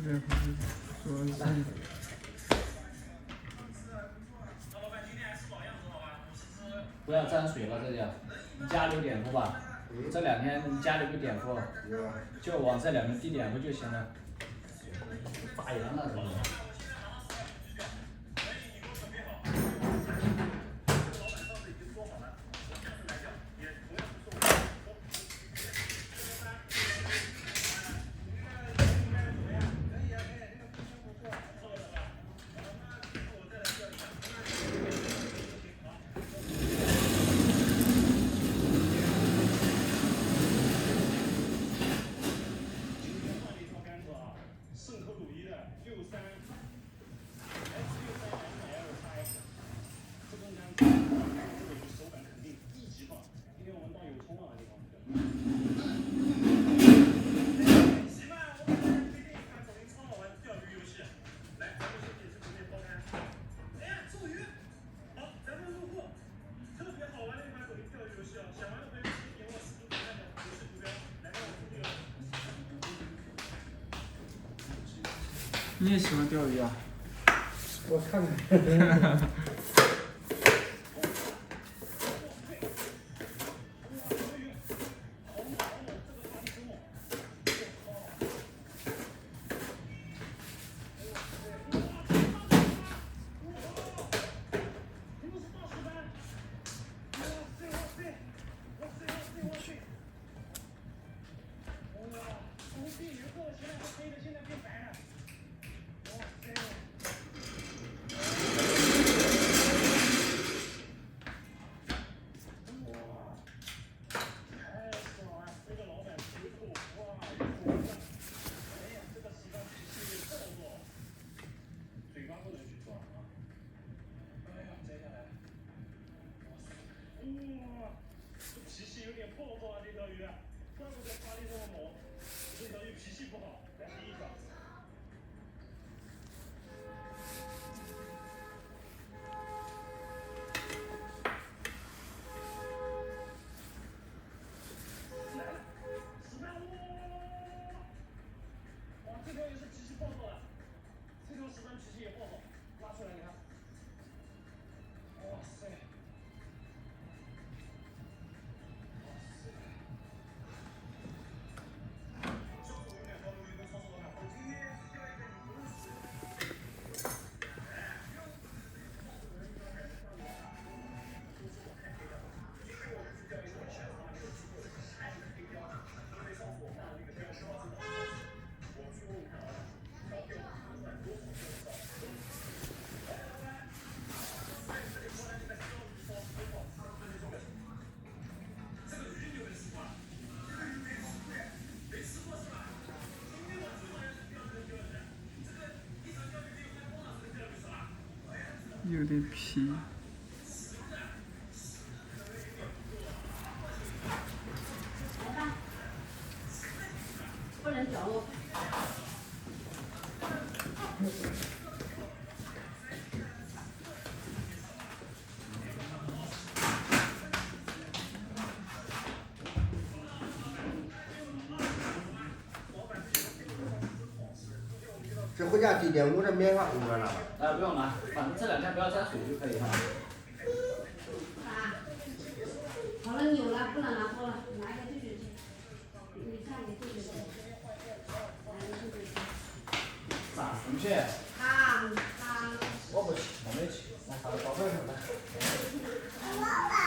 这边说3。不要沾水了，这叫加流碘伏吧。这2天加流个碘伏，就往这2边滴碘伏就行了。发炎了，是不是？你也喜欢钓鱼啊？我看看。有点皮。不能掉落。这回家滴碘伏这棉花用不着拿吧？不用拿，反正这2天不要沾水就可以了。好了，扭了，不能拿多了，拿一个对准去。你看你对准去。咋出去？烫。我不去，我没去，我跑到宝贝上来。